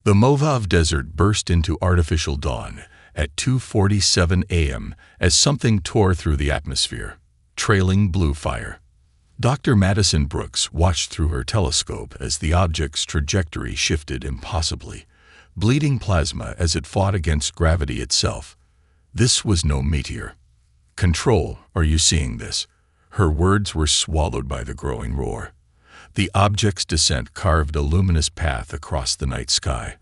The Mojave Desert burst into artificial dawn at 2:47 a.m. as something tore through the atmosphere, trailing blue fire. Dr. Madison Brooks watched through her telescope as the object's trajectory shifted impossibly, bleeding plasma as it fought against gravity itself. This was no meteor. "Control, are you seeing this?" Her words were swallowed by the growing roar. The object's descent carved a luminous path across the night sky,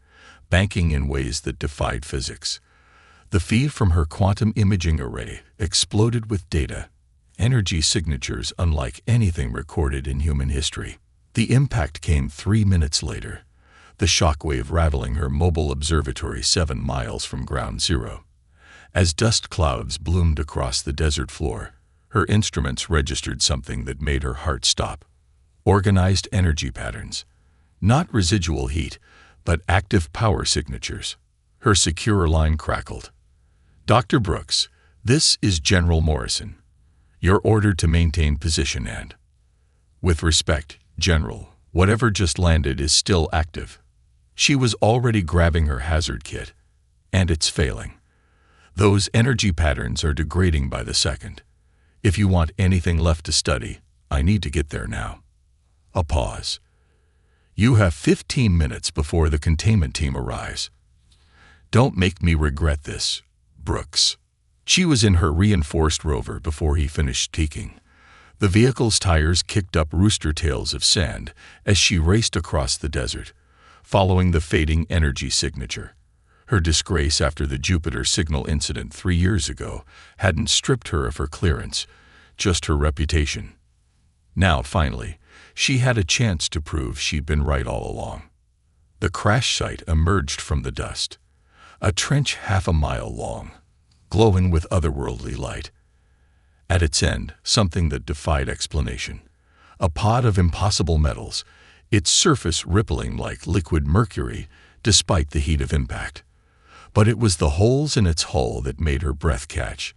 banking in ways that defied physics. The feed from her quantum imaging array exploded with data, energy signatures unlike anything recorded in human history. The impact came 3 minutes later, the shockwave rattling her mobile observatory 7 miles from ground zero. As dust clouds bloomed across the desert floor, her instruments registered something that made her heart stop. Organized energy patterns. Not residual heat, but active power signatures. Her secure line crackled. "Dr. Brooks, this is General Morrison. You're ordered to maintain position and..." "With respect, General, whatever just landed is still active." She was already grabbing her hazard kit, and it's failing. "Those energy patterns are degrading by the second. If you want anything left to study, I need to get there now." A pause. "You have 15 minutes before the containment team arrives." "Don't make me regret this, Brooks." She was in her reinforced rover before he finished peaking. The vehicle's tires kicked up rooster tails of sand as she raced across the desert, following the fading energy signature. Her disgrace after the Jupiter signal incident 3 years ago hadn't stripped her of her clearance, just her reputation. Now, finally, she had a chance to prove she'd been right all along. The crash site emerged from the dust, a trench half a mile long, glowing with otherworldly light. At its end, something that defied explanation. A pod of impossible metals, its surface rippling like liquid mercury despite the heat of impact. But it was the holes in its hull that made her breath catch.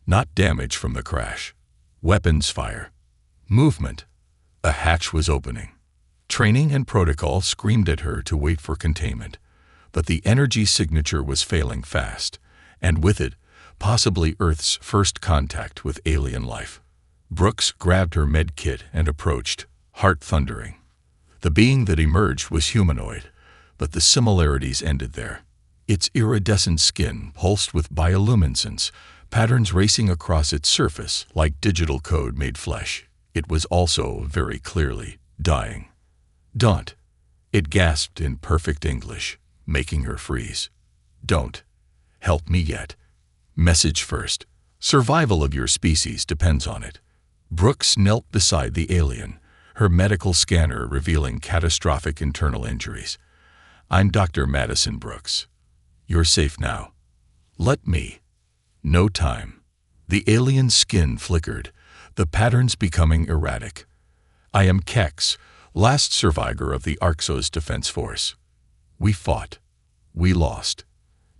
Not damage from the crash. Weapons fire. Movement. A hatch was opening. Training and protocol screamed at her to wait for containment, but the energy signature was failing fast, and with it, possibly Earth's first contact with alien life. Brooks grabbed her med kit and approached, heart thundering. The being that emerged was humanoid, but the similarities ended there. Its iridescent skin pulsed with bioluminescence, patterns racing across its surface like digital code made flesh. It was also, very clearly, dying. "Don't." It gasped in perfect English, making her freeze. "Don't. Help me yet. Message first. Survival of your species depends on it." Brooks knelt beside the alien, her medical scanner revealing catastrophic internal injuries. "I'm Dr. Madison Brooks. You're safe now. Let me." No time. The alien's skin flickered, the patterns becoming erratic. "I am Kex, last survivor of the Arxos Defense Force. We fought. We lost.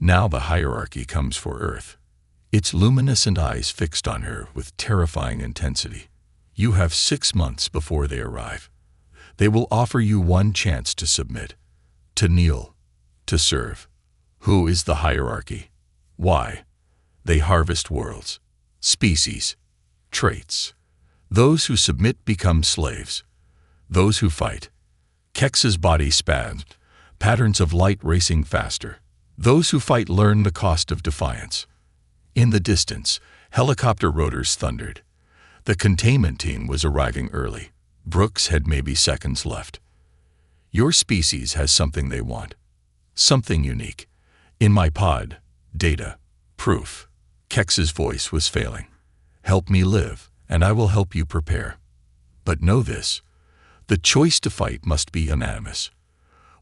Now the hierarchy comes for Earth." Its luminescent eyes fixed on her with terrifying intensity. "You have 6 months before they arrive. They will offer you one chance to submit, to kneel, to serve. Who is the hierarchy? Why? They harvest worlds, species, traits. Those who submit become slaves. Those who fight." Kex's body spasmed, patterns of light racing faster. "Those who fight learn the cost of defiance." In the distance, helicopter rotors thundered. The containment team was arriving early. Brooks had maybe seconds left. "Your species has something they want. Something unique. In my pod, data, proof." Kex's voice was failing. "Help me live, and I will help you prepare. But know this, the choice to fight must be unanimous.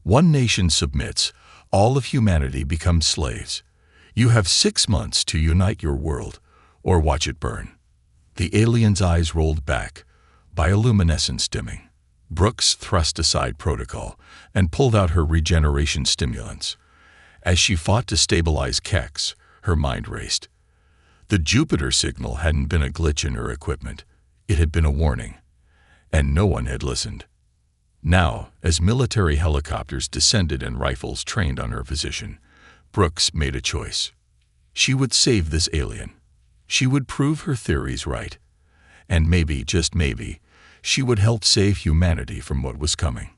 One nation submits, all of humanity becomes slaves. You have 6 months to unite your world, or watch it burn." The alien's eyes rolled back, bioluminescence dimming. Brooks thrust aside protocol and pulled out her regeneration stimulants. As she fought to stabilize Kex, her mind raced. The Jupiter signal hadn't been a glitch in her equipment. It had been a warning. And no one had listened. Now, as military helicopters descended and rifles trained on her position, Brooks made a choice. She would save this alien. She would prove her theories right. And maybe, just maybe, she would help save humanity from what was coming.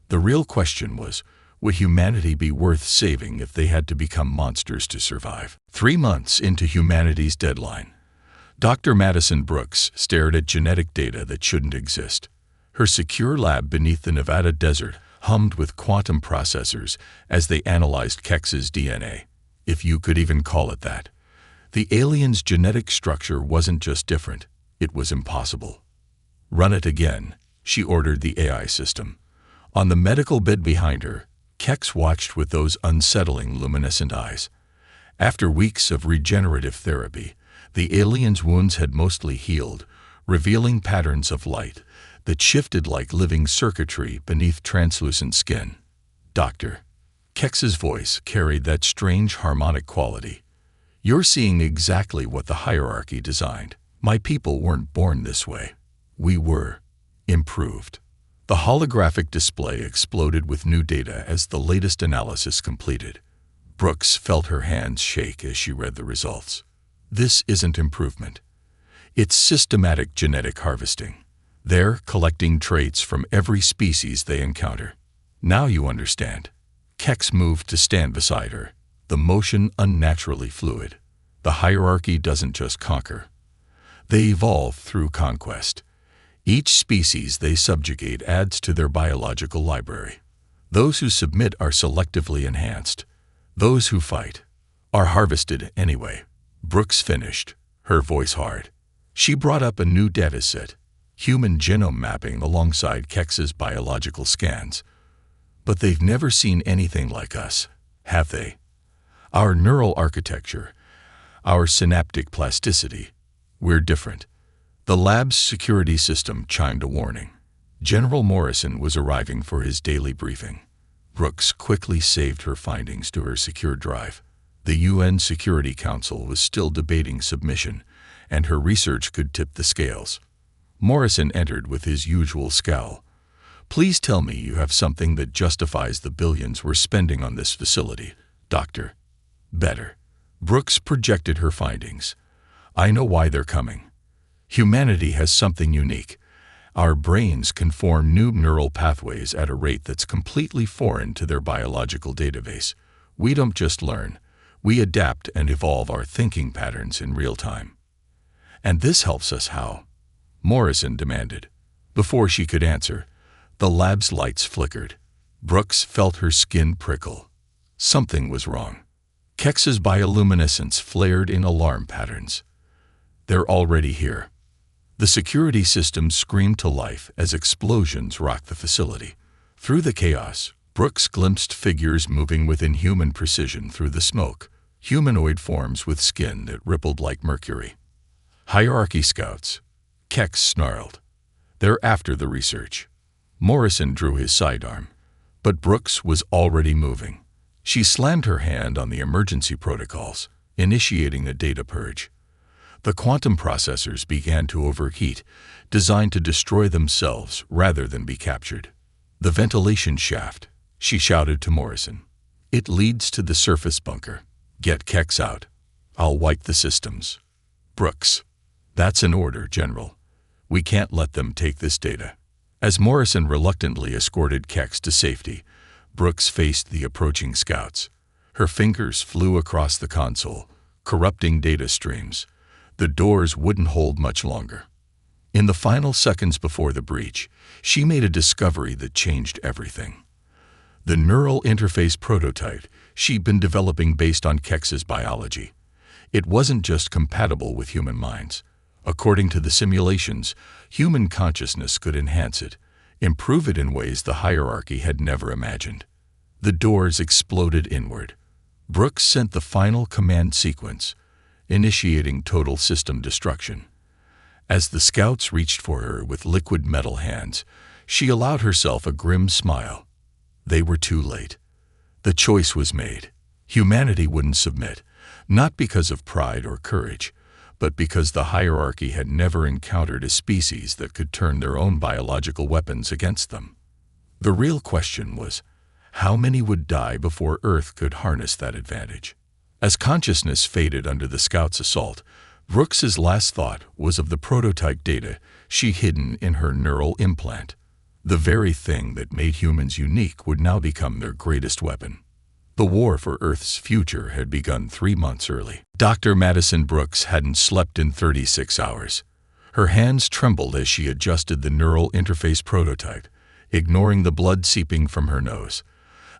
The real question was, would humanity be worth saving if they had to become monsters to survive? 3 months into humanity's deadline, Dr. Madison Brooks stared at genetic data that shouldn't exist. Her secure lab beneath the Nevada desert hummed with quantum processors as they analyzed Kex's DNA, if you could even call it that. The alien's genetic structure wasn't just different, it was impossible. "Run it again," she ordered the AI system. On the medical bed behind her, Kex watched with those unsettling luminescent eyes. After weeks of regenerative therapy, the alien's wounds had mostly healed, revealing patterns of light that shifted like living circuitry beneath translucent skin. "Doctor." Kex's voice carried that strange harmonic quality. "You're seeing exactly what the hierarchy designed. My people weren't born this way. We were improved." The holographic display exploded with new data as the latest analysis completed. Brooks felt her hands shake as she read the results. This isn't improvement. It's systematic genetic harvesting. They're collecting traits from every species they encounter. "Now you understand." Kex moved to stand beside her, the motion unnaturally fluid. The hierarchy doesn't just conquer. They evolve through conquest. Each species they subjugate adds to their biological library. Those who submit are selectively enhanced. Those who fight are harvested anyway. Brooks finished, her voice hard. She brought up a new dataset, human genome mapping alongside Kex's biological scans. "But they've never seen anything like us, have they? Our neural architecture, our synaptic plasticity, we're different." The lab's security system chimed a warning. General Morrison was arriving for his daily briefing. Brooks quickly saved her findings to her secure drive. The UN Security Council was still debating submission, and her research could tip the scales. Morrison entered with his usual scowl. "Please tell me you have something that justifies the billions we're spending on this facility, Doctor." "Better." Brooks projected her findings. "I know why they're coming. Humanity has something unique. Our brains can form new neural pathways at a rate that's completely foreign to their biological database. We don't just learn, we adapt and evolve our thinking patterns in real time." "And this helps us how?" Morrison demanded. Before she could answer, the lab's lights flickered. Brooks felt her skin prickle. Something was wrong. Kex's bioluminescence flared in alarm patterns. "They're already here." The security system screamed to life as explosions rocked the facility. Through the chaos, Brooks glimpsed figures moving with inhuman precision through the smoke, humanoid forms with skin that rippled like mercury. "Hierarchy scouts," Kex snarled. "They're after the research." Morrison drew his sidearm, but Brooks was already moving. She slammed her hand on the emergency protocols, initiating a data purge. The quantum processors began to overheat, designed to destroy themselves rather than be captured. "The ventilation shaft," she shouted to Morrison. "It leads to the surface bunker. Get Kex out. I'll wipe the systems." "Brooks." "That's an order, General. We can't let them take this data." As Morrison reluctantly escorted Kex to safety, Brooks faced the approaching scouts. Her fingers flew across the console, corrupting data streams. The doors wouldn't hold much longer. In the final seconds before the breach, she made a discovery that changed everything. The neural interface prototype she'd been developing based on Kex's biology. It wasn't just compatible with human minds. According to the simulations, human consciousness could enhance it, improve it in ways the hierarchy had never imagined. The doors exploded inward. Brooks sent the final command sequence, initiating total system destruction. As the scouts reached for her with liquid metal hands, she allowed herself a grim smile. They were too late. The choice was made. Humanity wouldn't submit, not because of pride or courage, but because the hierarchy had never encountered a species that could turn their own biological weapons against them. The real question was, how many would die before Earth could harness that advantage? As consciousness faded under the Scouts' assault, Brooks's last thought was of the prototype data she hidden in her neural implant. The very thing that made humans unique would now become their greatest weapon. The war for Earth's future had begun 3 months early. Dr. Madison Brooks hadn't slept in 36 hours. Her hands trembled as she adjusted the neural interface prototype, ignoring the blood seeping from her nose,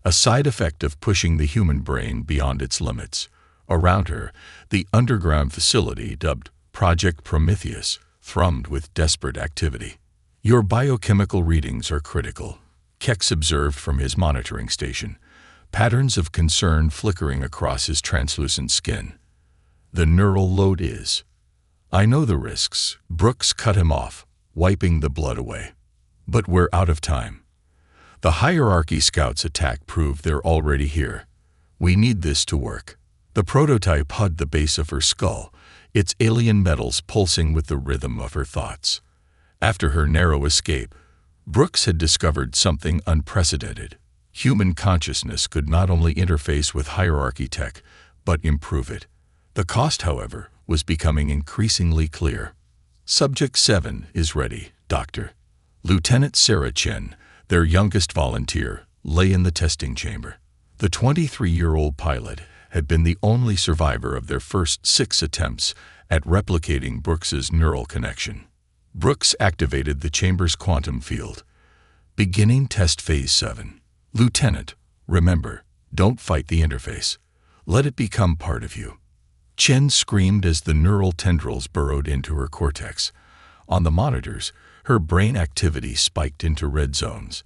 a side effect of pushing the human brain beyond its limits. Around her, the underground facility, dubbed Project Prometheus, thrummed with desperate activity. "Your biochemical readings are critical," Kex observed from his monitoring station, patterns of concern flickering across his translucent skin. "The neural load is—" "I know the risks," Brooks cut him off, wiping the blood away. "But we're out of time. The Hierarchy Scouts' attack proved they're already here. We need this to work." The prototype hugged the base of her skull, its alien metals pulsing with the rhythm of her thoughts. After her narrow escape, Brooks had discovered something unprecedented. Human consciousness could not only interface with hierarchy tech, but improve it. The cost, however, was becoming increasingly clear. "Subject 7 is ready, Doctor." Lieutenant Sarah Chen, their youngest volunteer, lay in the testing chamber. The 23-year-old pilot had been the only survivor of their first 6 attempts at replicating Brooks's neural connection. Brooks activated the chamber's quantum field. "Beginning test phase 7. Lieutenant, remember, don't fight the interface. Let it become part of you." Chen screamed as the neural tendrils burrowed into her cortex. On the monitors, her brain activity spiked into red zones.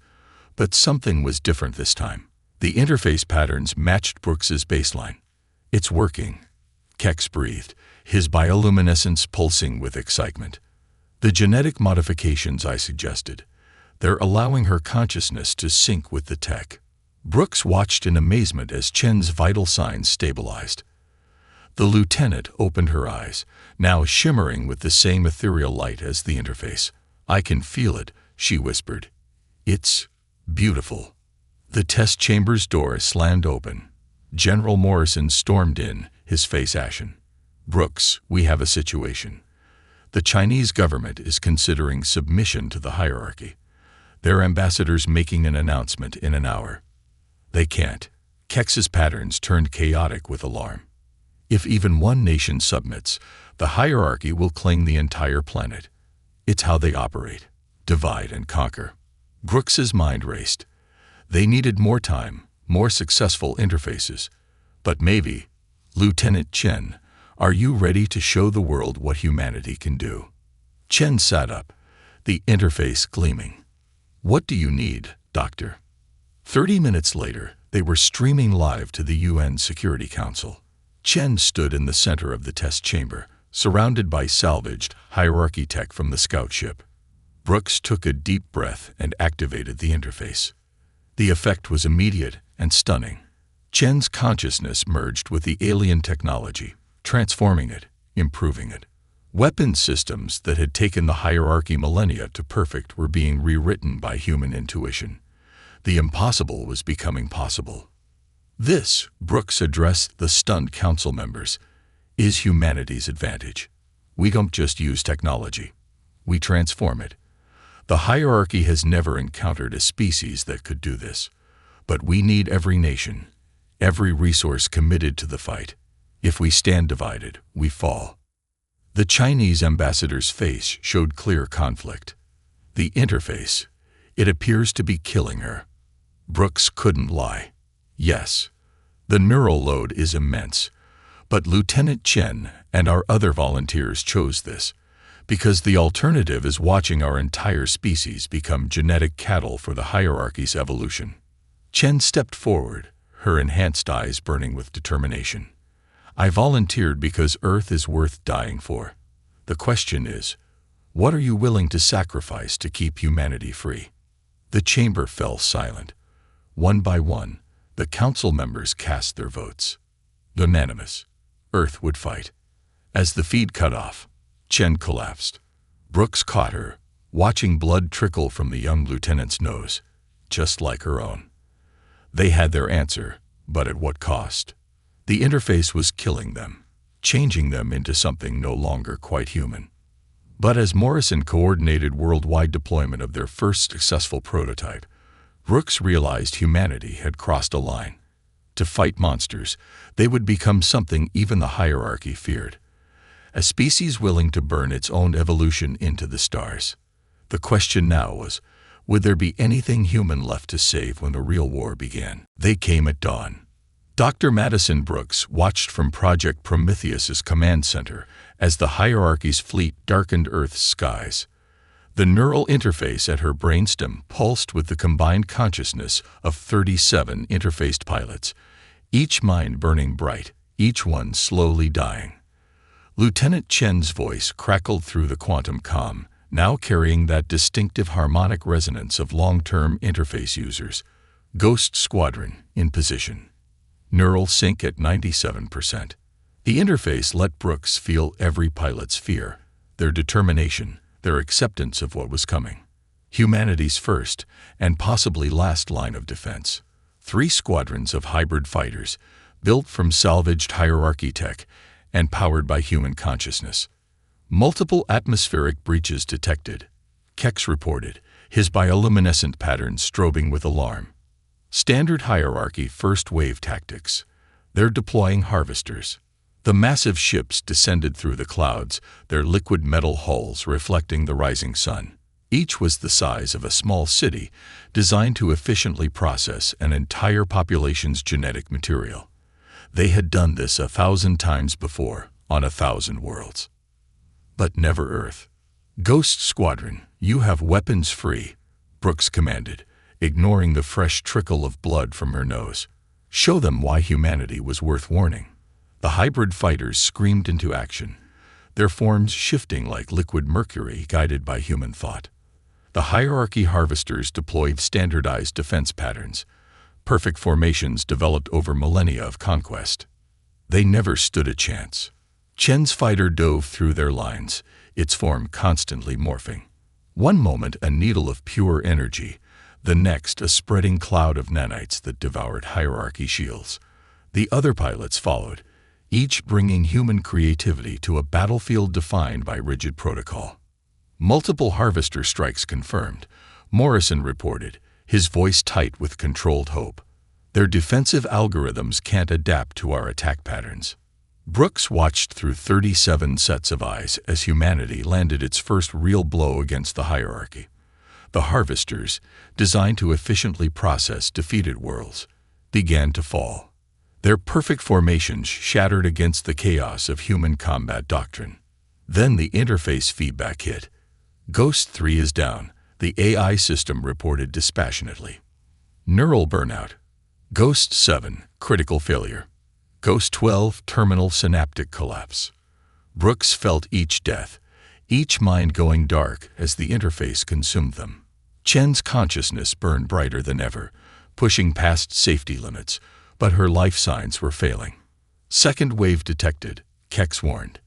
But something was different this time. The interface patterns matched Brooks's baseline. "It's working," Kex breathed, his bioluminescence pulsing with excitement. "The genetic modifications I suggested, they're allowing her consciousness to sync with the tech." Brooks watched in amazement as Chen's vital signs stabilized. The lieutenant opened her eyes, now shimmering with the same ethereal light as the interface. "I can feel it," she whispered. "It's beautiful." The test chamber's door slammed open. General Morrison stormed in, his face ashen. "Brooks, we have a situation. The Chinese government is considering submission to the hierarchy. Their ambassador's making an announcement in an hour." "They can't." Kex's patterns turned chaotic with alarm. "If even one nation submits, the hierarchy will claim the entire planet. It's how they operate. Divide and conquer." Brooks's mind raced. They needed more time, more successful interfaces. "But maybe, Lieutenant Chen, are you ready to show the world what humanity can do?" Chen sat up, the interface gleaming. "What do you need, Doctor?" 30 minutes later, they were streaming live to the UN Security Council. Chen stood in the center of the test chamber, surrounded by salvaged hierarchy tech from the scout ship. Brooks took a deep breath and activated the interface. The effect was immediate and stunning. Chen's consciousness merged with the alien technology, transforming it, improving it. Weapon systems that had taken the hierarchy millennia to perfect were being rewritten by human intuition. The impossible was becoming possible. "This," Brooks addressed the stunned council members, "is humanity's advantage. We don't just use technology. We transform it. The hierarchy has never encountered a species that could do this. But we need every nation, every resource committed to the fight. If we stand divided, we fall." The Chinese ambassador's face showed clear conflict. "The interface, it appears to be killing her." Brooks couldn't lie. "Yes, the neural load is immense. But Lieutenant Chen and our other volunteers chose this, because the alternative is watching our entire species become genetic cattle for the hierarchy's evolution." Chen stepped forward, her enhanced eyes burning with determination. "I volunteered because Earth is worth dying for. The question is, what are you willing to sacrifice to keep humanity free?" The chamber fell silent. One by one, the council members cast their votes. Unanimous. Earth would fight. As the feed cut off, Chen collapsed. Brooks caught her, watching blood trickle from the young lieutenant's nose. just like her own. They had their answer, but at what cost? The interface was killing them, changing them into something no longer quite human. But as Morrison coordinated worldwide deployment of their first successful prototype, Brooks realized humanity had crossed a line. To fight monsters, they would become something even the hierarchy feared. A species willing to burn its own evolution into the stars. The question now was, would there be anything human left to save when the real war began? They came at dawn. Dr. Madison Brooks watched from Project Prometheus's command center as the hierarchy's fleet darkened Earth's skies. The neural interface at her brainstem pulsed with the combined consciousness of 37 interfaced pilots, each mind burning bright, each one slowly dying. Lieutenant Chen's voice crackled through the quantum comm, now carrying that distinctive harmonic resonance of long-term interface users. Ghost Squadron, in position. Neural sync at 97%. The interface let Brooks feel every pilot's fear, their determination, their acceptance of what was coming. Humanity's first, and possibly last line of defense. 3 squadrons of hybrid fighters, built from salvaged hierarchy tech and powered by human consciousness. Multiple atmospheric breaches detected. Kex reported, his bioluminescent patterns strobing with alarm. Standard hierarchy first wave tactics. They're deploying harvesters. The massive ships descended through the clouds, their liquid metal hulls reflecting the rising sun. Each was the size of a small city, designed to efficiently process an entire population's genetic material. They had done this 1,000 times before, on 1,000 worlds. But never Earth. Ghost Squadron, you have weapons free, Brooks commanded, ignoring the fresh trickle of blood from her nose. Show them why humanity was worth warning. The hybrid fighters screamed into action, their forms shifting like liquid mercury guided by human thought. The hierarchy harvesters deployed standardized defense patterns, perfect formations developed over millennia of conquest. They never stood a chance. Chen's fighter dove through their lines, its form constantly morphing. One moment a needle of pure energy, the next a spreading cloud of nanites that devoured hierarchy shields. The other pilots followed, each bringing human creativity to a battlefield defined by rigid protocol. Multiple harvester strikes confirmed, Morrison reported, his voice tight with controlled hope. Their defensive algorithms can't adapt to our attack patterns. Brooks watched through 37 sets of eyes as humanity landed its first real blow against the hierarchy. The harvesters, designed to efficiently process defeated worlds, began to fall. Their perfect formations shattered against the chaos of human combat doctrine. Then the interface feedback hit. Ghost 3 is down, the AI system reported dispassionately. Neural burnout. Ghost 7, critical failure. Ghost 12, terminal synaptic collapse. Brooks felt each death, each mind going dark as the interface consumed them. Chen's consciousness burned brighter than ever, pushing past safety limits, but her life signs were failing. Second wave detected, Kex warned.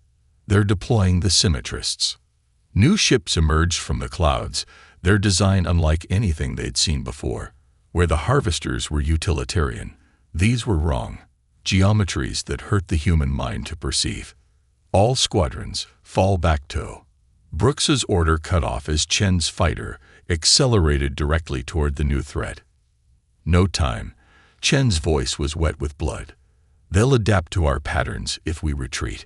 They're deploying the symmetrists. New ships emerged from the clouds, their design unlike anything they'd seen before. Where the harvesters were utilitarian, these were wrong. Geometries that hurt the human mind to perceive. All squadrons, fall back to. Brooks's order cut off as Chen's fighter accelerated directly toward the new threat. No time. Chen's voice was wet with blood. They'll adapt to our patterns if we retreat.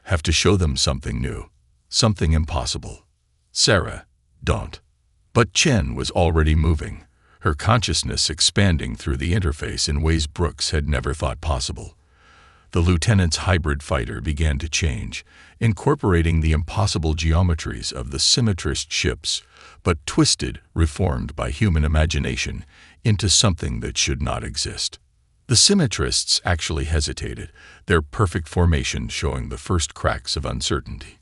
Have to show them something new, something impossible. Sarah, don't. But Chen was already moving, her consciousness expanding through the interface in ways Brooks had never thought possible. The lieutenant's hybrid fighter began to change, incorporating the impossible geometries of the symmetrist ships, but twisted, reformed by human imagination, into something that should not exist. The symmetrists actually hesitated, their perfect formation showing the first cracks of uncertainty.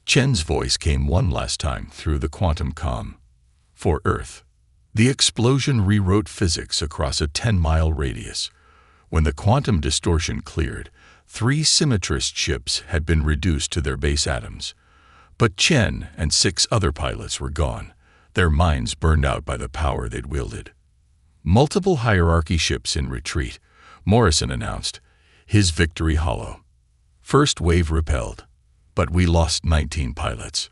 Chen's voice came one last time through the quantum comm. For Earth. The explosion rewrote physics across a 10-mile radius. When the quantum distortion cleared, 3 symmetrist ships had been reduced to their base atoms. But Chen and 6 other pilots were gone, their minds burned out by the power they'd wielded. Multiple hierarchy ships in retreat, Morrison announced, his victory hollow. First wave repelled, but we lost 19 pilots.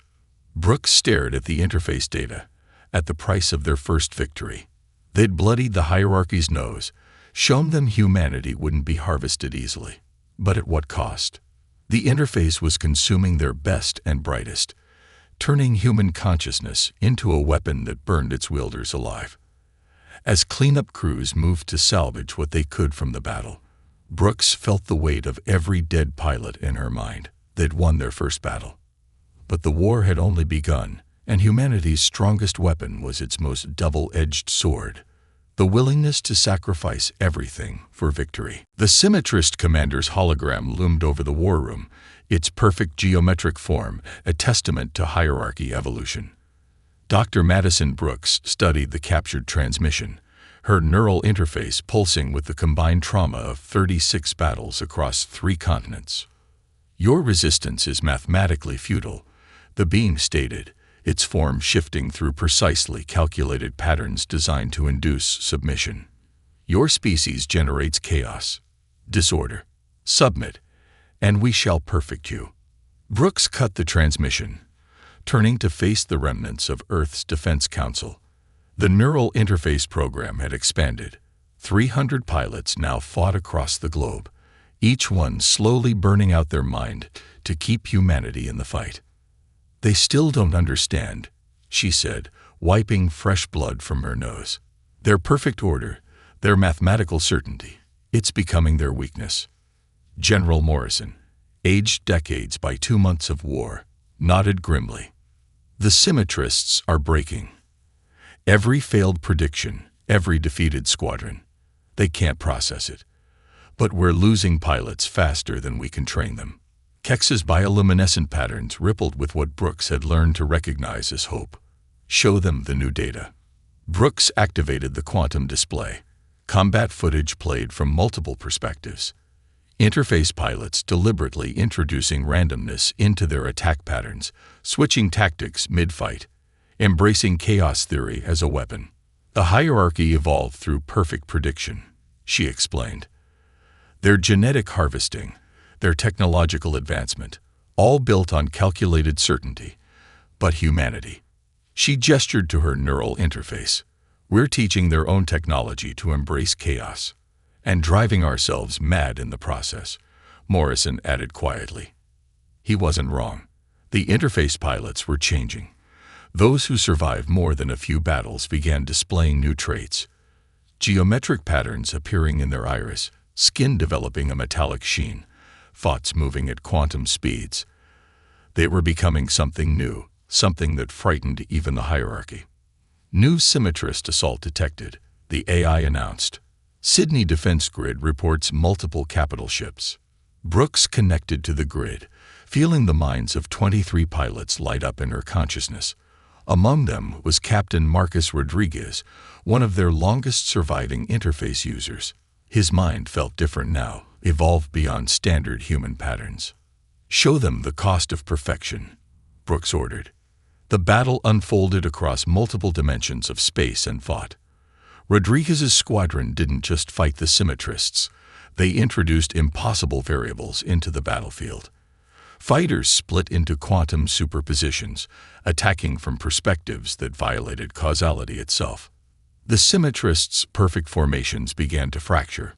Brooks stared at the interface data, at the price of their first victory. They'd bloodied the hierarchy's nose, shown them humanity wouldn't be harvested easily. But at what cost? The interface was consuming their best and brightest, turning human consciousness into a weapon that burned its wielders alive. As cleanup crews moved to salvage what they could from the battle, Brooks felt the weight of every dead pilot in her mind. They'd won their first battle. But the war had only begun, and humanity's strongest weapon was its most double-edged sword, the willingness to sacrifice everything for victory. The Symmetrist commander's hologram loomed over the war room, its perfect geometric form a testament to hierarchy evolution. Dr. Madison Brooks studied the captured transmission, her neural interface pulsing with the combined trauma of 36 battles across 3 continents. "Your resistance is mathematically futile," the beam stated, its form shifting through precisely calculated patterns designed to induce submission. "Your species generates chaos, disorder. Submit, and we shall perfect you." Brooks cut the transmission, turning to face the remnants of Earth's Defense Council. The neural interface program had expanded. 300 pilots now fought across the globe, each one slowly burning out their mind to keep humanity in the fight. "They still don't understand," she said, wiping fresh blood from her nose. "Their perfect order, their mathematical certainty, it's becoming their weakness." General Morrison, aged decades by 2 months of war, nodded grimly. "The Symmetrists are breaking. Every failed prediction, every defeated squadron. They can't process it. But we're losing pilots faster than we can train them." Kex's bioluminescent patterns rippled with what Brooks had learned to recognize as hope. "Show them the new data." Brooks activated the quantum display. Combat footage played from multiple perspectives. Interface pilots deliberately introducing randomness into their attack patterns, switching tactics mid-fight, embracing chaos theory as a weapon. "The hierarchy evolved through perfect prediction," she explained. "Their genetic harvesting, their technological advancement, all built on calculated certainty. But humanity." She gestured to her neural interface. "We're teaching their own technology to embrace chaos, and driving ourselves mad in the process," Morrison added quietly. He wasn't wrong. The interface pilots were changing. Those who survived more than a few battles began displaying new traits. Geometric patterns appearing in their iris, skin developing a metallic sheen, thoughts moving at quantum speeds. They were becoming something new, something that frightened even the hierarchy. "New Symmetrist assault detected," the AI announced. "Sydney Defense Grid reports multiple capital ships." Brooks connected to the grid, feeling the minds of 23 pilots light up in her consciousness. Among them was Captain Marcus Rodriguez, one of their longest surviving interface users. His mind felt different now, evolved beyond standard human patterns. "Show them the cost of perfection," Brooks ordered. The battle unfolded across multiple dimensions of space and thought. Rodriguez's squadron didn't just fight the Symmetrists. They introduced impossible variables into the battlefield. Fighters split into quantum superpositions, attacking from perspectives that violated causality itself. The Symmetrists' perfect formations began to fracture.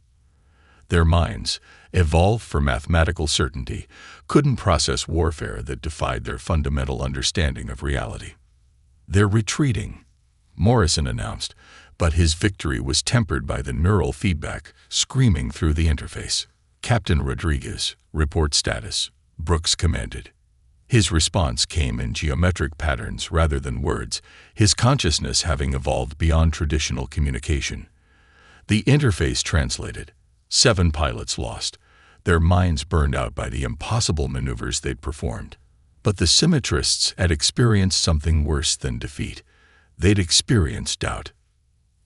Their minds, evolved for mathematical certainty, couldn't process warfare that defied their fundamental understanding of reality. "They're retreating," Morrison announced, but his victory was tempered by the neural feedback screaming through the interface. "Captain Rodriguez, report status," Brooks commanded. His response came in geometric patterns rather than words, his consciousness having evolved beyond traditional communication. The interface translated. 7 pilots lost, their minds burned out by the impossible maneuvers they'd performed. But the Symmetrists had experienced something worse than defeat. They'd experienced doubt.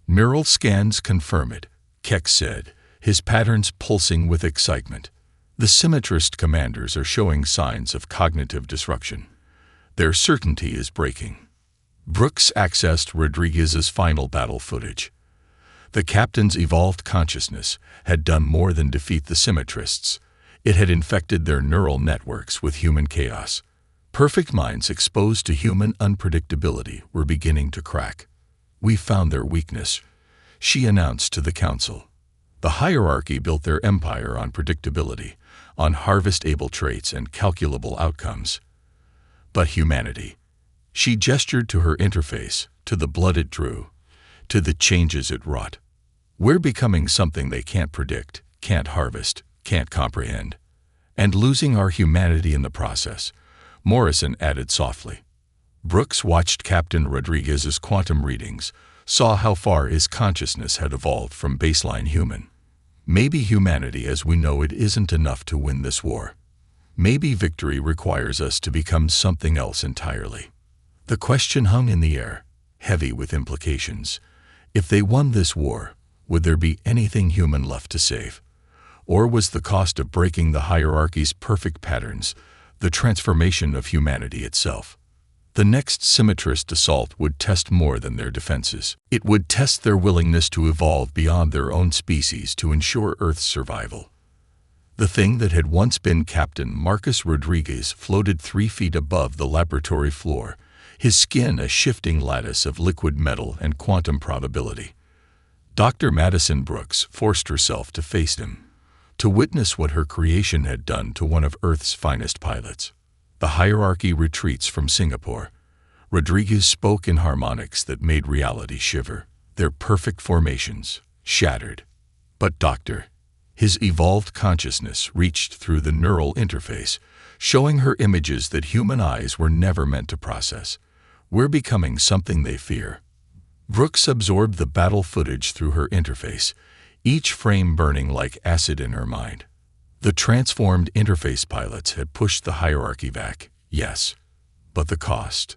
"Neural scans confirm it," Keck said, his patterns pulsing with excitement. "The Symmetrist commanders are showing signs of cognitive disruption. Their certainty is breaking." Brooks accessed Rodriguez's final battle footage. The captain's evolved consciousness had done more than defeat the symmetrists. It had infected their neural networks with human chaos. Perfect minds exposed to human unpredictability were beginning to crack. "We found their weakness," she announced to the council. The hierarchy built their empire on predictability, on harvest-able traits and calculable outcomes. But humanity. She gestured to her interface, to the blood it drew, to the changes it wrought. "We're becoming something they can't predict, can't harvest, can't comprehend. And losing our humanity in the process," Morrison added softly. Brooks watched Captain Rodriguez's quantum readings, saw how far his consciousness had evolved from baseline human. Maybe humanity as we know it isn't enough to win this war. Maybe victory requires us to become something else entirely. The question hung in the air, heavy with implications. If they won this war, would there be anything human left to save? Or was the cost of breaking the hierarchy's perfect patterns the transformation of humanity itself? The next symmetrist assault would test more than their defenses. It would test their willingness to evolve beyond their own species to ensure Earth's survival. The thing that had once been Captain Marcus Rodriguez floated 3 feet above the laboratory floor, his skin a shifting lattice of liquid metal and quantum probability. Dr. Madison Brooks forced herself to face him, to witness what her creation had done to one of Earth's finest pilots. The hierarchy retreats from Singapore. Rodriguez spoke in harmonics that made reality shiver, their perfect formations shattered. But Doctor, his evolved consciousness reached through the neural interface, showing her images that human eyes were never meant to process. "We're becoming something they fear." Brooks absorbed the battle footage through her interface, each frame burning like acid in her mind. The transformed interface pilots had pushed the hierarchy back, yes, but the cost.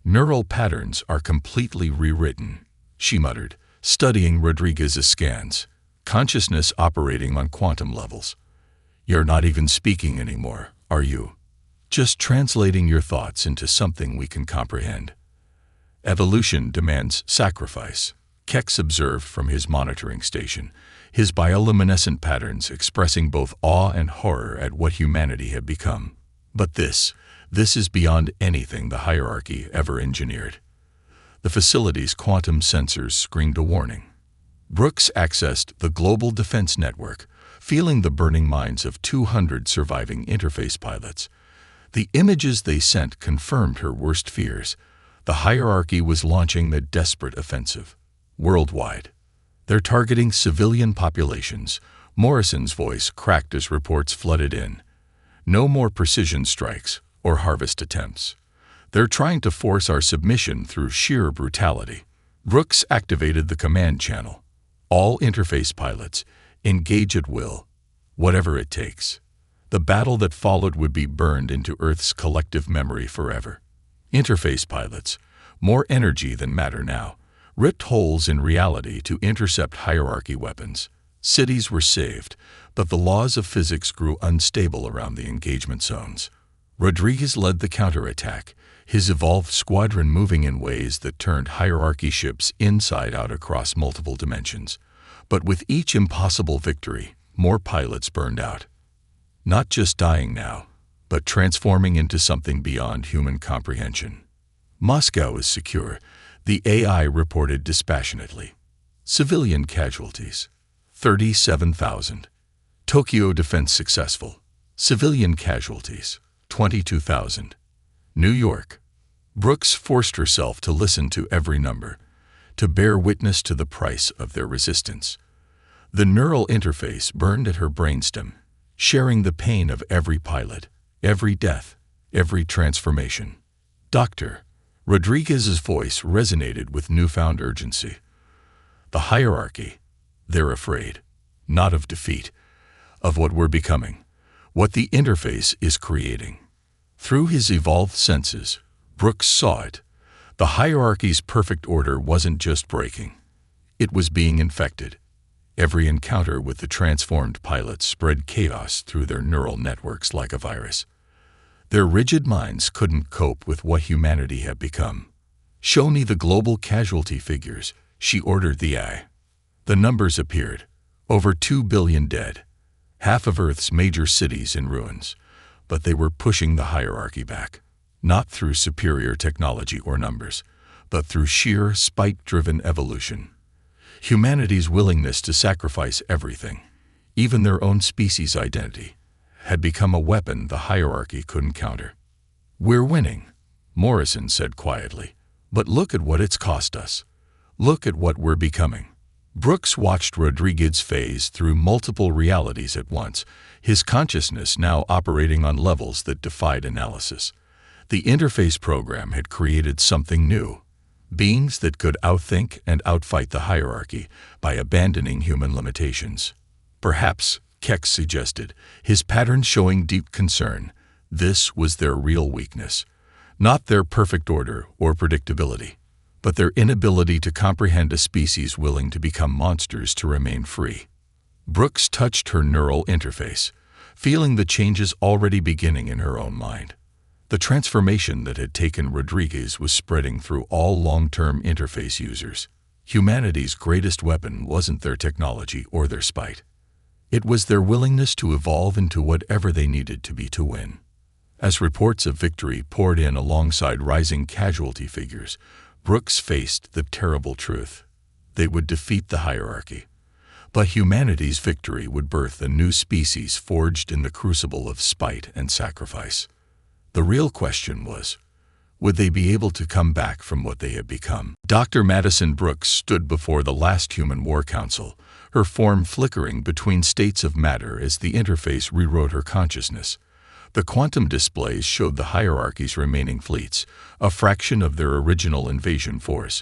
"Neural patterns are completely rewritten," she muttered, studying Rodriguez's scans, consciousness operating on quantum levels. "You're not even speaking anymore, are you? Just translating your thoughts into something we can comprehend." "Evolution demands sacrifice," Kex observed from his monitoring station, his bioluminescent patterns expressing both awe and horror at what humanity had become. "But this is beyond anything the hierarchy ever engineered." The facility's quantum sensors screamed a warning. Brooks accessed the global defense network, feeling the burning minds of 200 surviving interface pilots. The images they sent confirmed her worst fears. The hierarchy was launching a desperate offensive. Worldwide. "They're targeting civilian populations," Morrison's voice cracked as reports flooded in. "No more precision strikes or harvest attempts. They're trying to force our submission through sheer brutality." Brooks activated the command channel. "All interface pilots, engage at will, whatever it takes." The battle that followed would be burned into Earth's collective memory forever. Interface pilots, more energy than matter now, ripped holes in reality to intercept hierarchy weapons. Cities were saved, but the laws of physics grew unstable around the engagement zones. Rodriguez led the counterattack, his evolved squadron moving in ways that turned hierarchy ships inside out across multiple dimensions. But with each impossible victory, more pilots burned out. Not just dying now, but transforming into something beyond human comprehension. "Moscow is secure," the AI reported dispassionately. "Civilian casualties, 37,000. Tokyo defense successful. Civilian casualties, 22,000. New York." Brooks forced herself to listen to every number, to bear witness to the price of their resistance. The neural interface burned at her brainstem, sharing the pain of every pilot, every death, every transformation. "Doctor," Rodriguez's voice resonated with newfound urgency. "The hierarchy, they're afraid, not of defeat, of what we're becoming, what the interface is creating." Through his evolved senses, Brooks saw it. The hierarchy's perfect order wasn't just breaking. It was being infected. Every encounter with the transformed pilots spread chaos through their neural networks like a virus. Their rigid minds couldn't cope with what humanity had become. "Show me the global casualty figures," she ordered the AI. The numbers appeared. Over 2 billion dead. Half of Earth's major cities in ruins. But they were pushing the hierarchy back. Not through superior technology or numbers, but through sheer spite-driven evolution. Humanity's willingness to sacrifice everything, even their own species' identity, had become a weapon the hierarchy couldn't counter. "We're winning," Morrison said quietly. "But look at what it's cost us. Look at what we're becoming." Brooks watched Rodriguez phase through multiple realities at once, his consciousness now operating on levels that defied analysis. The interface program had created something new. Beings that could outthink and outfight the hierarchy by abandoning human limitations. Perhaps, Kex suggested, his pattern showing deep concern, this was their real weakness. Not their perfect order or predictability, but their inability to comprehend a species willing to become monsters to remain free. Brooks touched her neural interface, feeling the changes already beginning in her own mind. The transformation that had taken Rodriguez was spreading through all long-term interface users. Humanity's greatest weapon wasn't their technology or their spite. It was their willingness to evolve into whatever they needed to be to win. As reports of victory poured in alongside rising casualty figures, Brooks faced the terrible truth. They would defeat the hierarchy. But humanity's victory would birth a new species forged in the crucible of spite and sacrifice. The real question was, would they be able to come back from what they had become? Dr. Madison Brooks stood before the last Human War Council, her form flickering between states of matter as the interface rewrote her consciousness. The quantum displays showed the hierarchy's remaining fleets, a fraction of their original invasion force,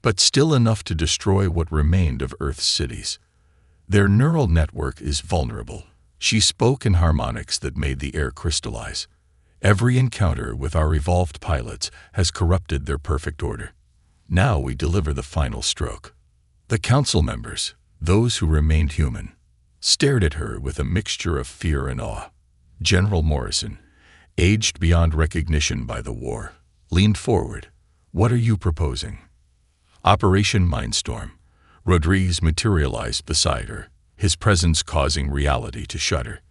but still enough to destroy what remained of Earth's cities. Their neural network is vulnerable. She spoke in harmonics that made the air crystallize. Every encounter with our evolved pilots has corrupted their perfect order. Now we deliver the final stroke. The council members, those who remained human, stared at her with a mixture of fear and awe. General Morrison, aged beyond recognition by the war, leaned forward. "What are you proposing?" Operation Mindstorm. Rodriguez materialized beside her, his presence causing reality to shudder.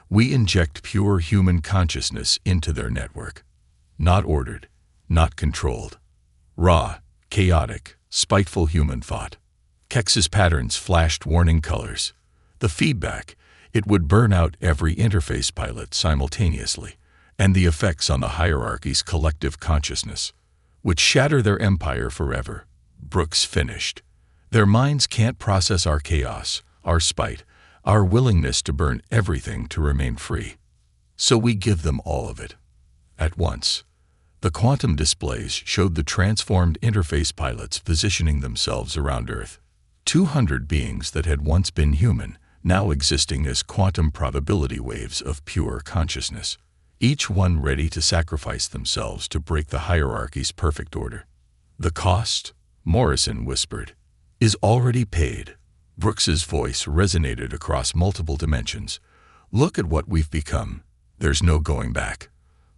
"We inject pure human consciousness into their network. Not ordered, not controlled. Raw, chaotic, spiteful human thought." Kex's patterns flashed warning colors. The feedback, it would burn out every interface pilot simultaneously, and the effects on the hierarchy's collective consciousness would shatter their empire forever. Brooks finished. "Their minds can't process our chaos, our spite, our willingness to burn everything to remain free. So we give them all of it." At once, the quantum displays showed the transformed interface pilots positioning themselves around Earth. 200 beings that had once been human, now existing as quantum probability waves of pure consciousness, each one ready to sacrifice themselves to break the hierarchy's perfect order. "The cost," Morrison whispered, "is already paid." Brooks's voice resonated across multiple dimensions. "Look at what we've become. There's no going back.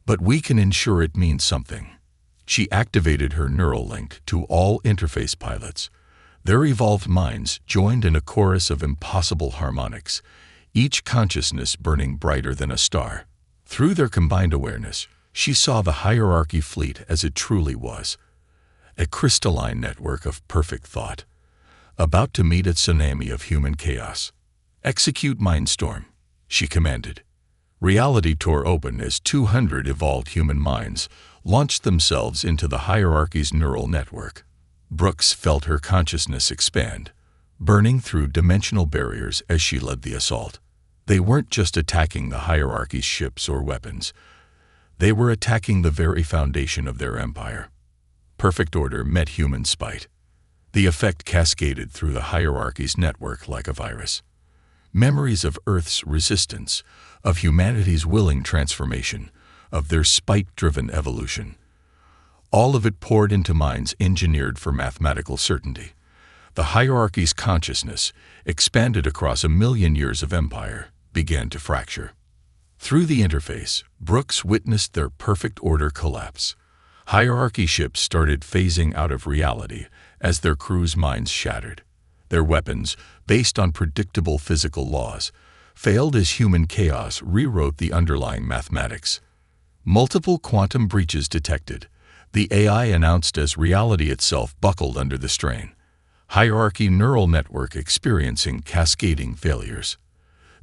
But we can ensure it means something." She activated her neural link to all interface pilots. Their evolved minds joined in a chorus of impossible harmonics, each consciousness burning brighter than a star. Through their combined awareness, she saw the hierarchy fleet as it truly was, a crystalline network of perfect thought, about to meet a tsunami of human chaos. "Execute Mindstorm," she commanded. Reality tore open as 200 evolved human minds launched themselves into the hierarchy's neural network. Brooks felt her consciousness expand, burning through dimensional barriers as she led the assault. They weren't just attacking the hierarchy's ships or weapons. They were attacking the very foundation of their empire. Perfect order met human spite. The effect cascaded through the hierarchy's network like a virus. Memories of Earth's resistance, of humanity's willing transformation, of their spite-driven evolution. All of it poured into minds engineered for mathematical certainty. The hierarchy's consciousness, expanded across 1,000,000 years of empire, began to fracture. Through the interface, Brooks witnessed their perfect order collapse. Hierarchy ships started phasing out of reality as their crews' minds shattered. Their weapons, based on predictable physical laws, failed as human chaos rewrote the underlying mathematics. Multiple quantum breaches detected. The AI announced as reality itself buckled under the strain. Hierarchy neural network experiencing cascading failures.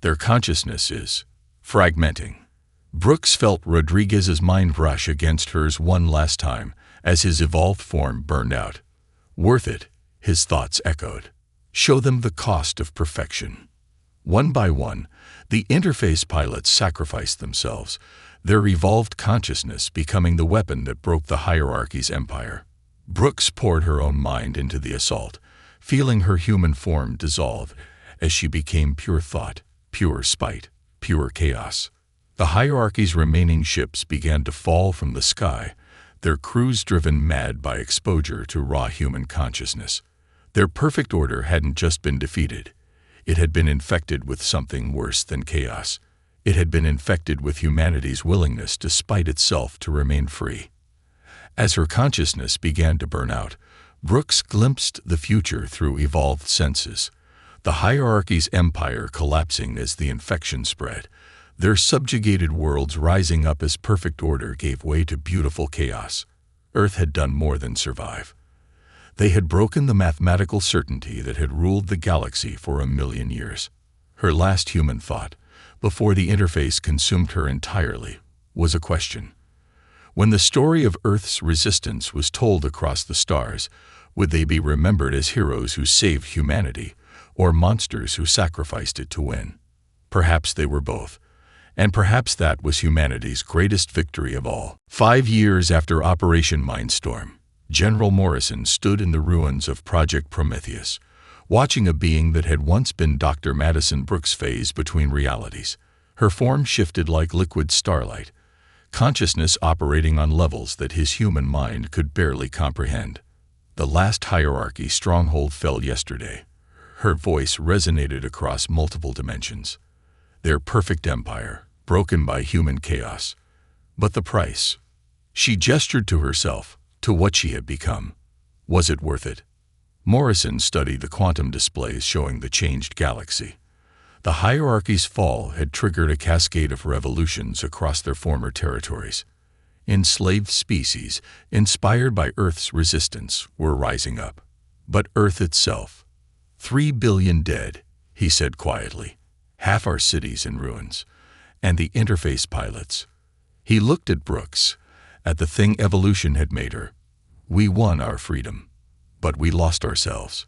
Their consciousness is fragmenting. Brooks felt Rodriguez's mind rush against hers one last time as his evolved form burned out. Worth it, his thoughts echoed. Show them the cost of perfection. One by one, the interface pilots sacrificed themselves, their evolved consciousness becoming the weapon that broke the hierarchy's empire. Brooks poured her own mind into the assault, feeling her human form dissolve as she became pure thought, pure spite, pure chaos. The hierarchy's remaining ships began to fall from the sky, their crews driven mad by exposure to raw human consciousness. Their perfect order hadn't just been defeated. It had been infected with something worse than chaos. It had been infected with humanity's willingness to spite itself to remain free. As her consciousness began to burn out, Brooks glimpsed the future through evolved senses. The hierarchy's empire collapsing as the infection spread, their subjugated worlds rising up as perfect order gave way to beautiful chaos. Earth had done more than survive. They had broken the mathematical certainty that had ruled the galaxy for 1,000,000 years. Her last human thought, before the interface consumed her entirely, was a question. When the story of Earth's resistance was told across the stars, would they be remembered as heroes who saved humanity, or monsters who sacrificed it to win? Perhaps they were both. And perhaps that was humanity's greatest victory of all. 5 years after Operation Mindstorm, General Morrison stood in the ruins of Project Prometheus, watching a being that had once been Dr. Madison Brooks phase between realities. Her form shifted like liquid starlight, consciousness operating on levels that his human mind could barely comprehend. The last hierarchy stronghold fell yesterday. Her voice resonated across multiple dimensions. Their perfect empire, broken by human chaos. But the price? She gestured to herself, to what she had become. Was it worth it? Morrison studied the quantum displays showing the changed galaxy. The hierarchy's fall had triggered a cascade of revolutions across their former territories. Enslaved species, inspired by Earth's resistance, were rising up. But Earth itself. 3 billion dead, he said quietly. Half our cities in ruins. And the interface pilots. He looked at Brooks, at the thing evolution had made her. We won our freedom, but we lost ourselves.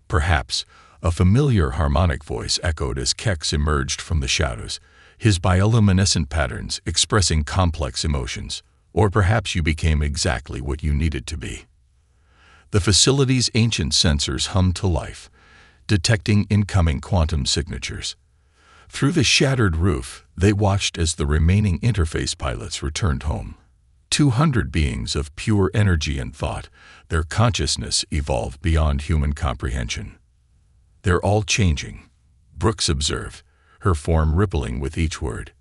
Perhaps a familiar harmonic voice echoed as Kex emerged from the shadows, his bioluminescent patterns expressing complex emotions. Or perhaps you became exactly what you needed to be. The facility's ancient sensors hummed to life, detecting incoming quantum signatures. Through the shattered roof, they watched as the remaining interface pilots returned home. 200 beings of pure energy and thought, their consciousness evolved beyond human comprehension. They're all changing, Brooks observed, her form rippling with each word.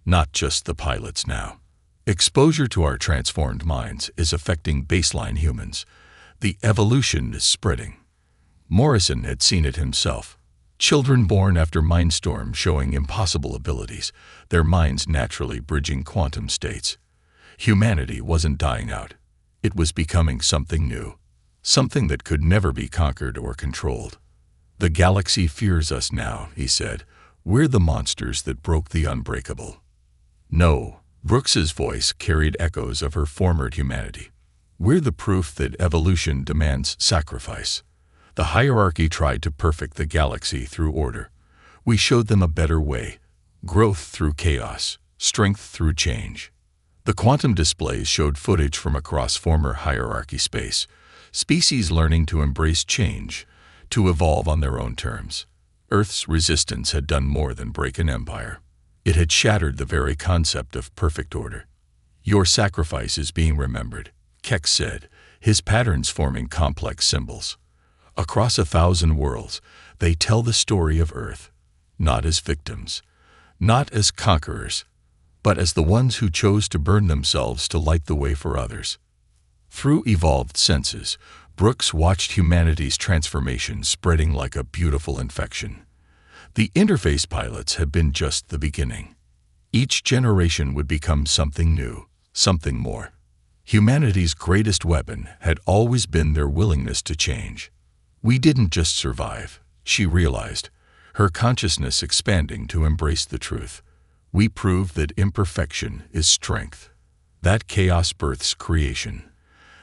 Not just the pilots now. Exposure to our transformed minds is affecting baseline humans. The evolution is spreading. Morrison had seen it himself. Children born after Mindstorm showing impossible abilities, their minds naturally bridging quantum states. Humanity wasn't dying out. It was becoming something new. Something that could never be conquered or controlled. The galaxy fears us now, he said. We're the monsters that broke the unbreakable. No. Brooks's voice carried echoes of her former humanity. We're the proof that evolution demands sacrifice. The hierarchy tried to perfect the galaxy through order. We showed them a better way. Growth through chaos, strength through change. The quantum displays showed footage from across former hierarchy space, species learning to embrace change, to evolve on their own terms. Earth's resistance had done more than break an empire. It had shattered the very concept of perfect order. Your sacrifice is being remembered, Kex said, his patterns forming complex symbols. Across 1,000 worlds, they tell the story of Earth, not as victims, not as conquerors, but as the ones who chose to burn themselves to light the way for others. Through evolved senses, Brooks watched humanity's transformation spreading like a beautiful infection. The interface pilots had been just the beginning. Each generation would become something new, something more. Humanity's greatest weapon had always been their willingness to change. We didn't just survive, she realized, her consciousness expanding to embrace the truth. We proved that imperfection is strength, that chaos births creation,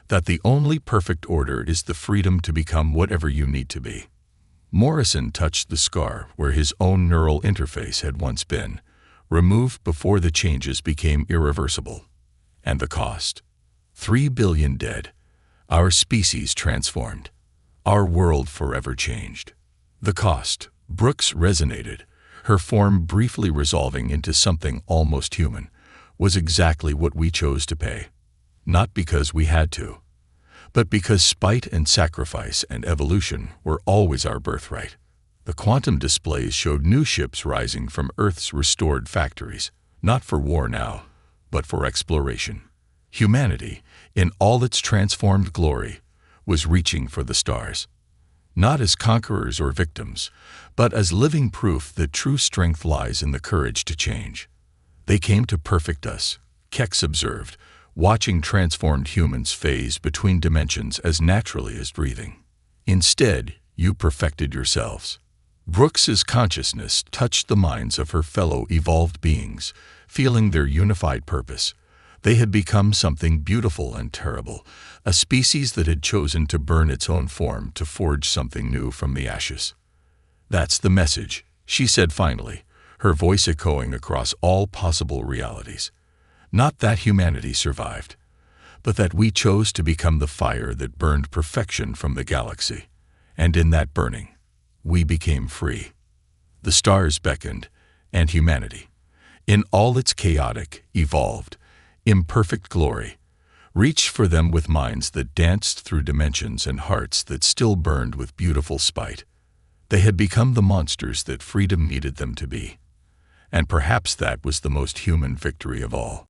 that the only perfect order is the freedom to become whatever you need to be. Morrison touched the scar where his own neural interface had once been, removed before the changes became irreversible. And the cost? 3 billion dead. Our species transformed. Our world forever changed. The cost, Brooks resonated, her form briefly resolving into something almost human, was exactly what we chose to pay. Not because we had to, but because spite and sacrifice and evolution were always our birthright. The quantum displays showed new ships rising from Earth's restored factories, not for war now, but for exploration. Humanity, in all its transformed glory, was reaching for the stars. Not as conquerors or victims, but as living proof that true strength lies in the courage to change. They came to perfect us, Kex observed, watching transformed humans phase between dimensions as naturally as breathing. Instead, you perfected yourselves. Brooks's consciousness touched the minds of her fellow evolved beings, feeling their unified purpose. They had become something beautiful and terrible, a species that had chosen to burn its own form to forge something new from the ashes. That's the message, she said finally, her voice echoing across all possible realities. Not that humanity survived, but that we chose to become the fire that burned perfection from the galaxy. And in that burning, we became free. The stars beckoned, and humanity, in all its chaotic, evolved, imperfect glory, reached for them with minds that danced through dimensions and hearts that still burned with beautiful spite. They had become the monsters that freedom needed them to be. And perhaps that was the most human victory of all.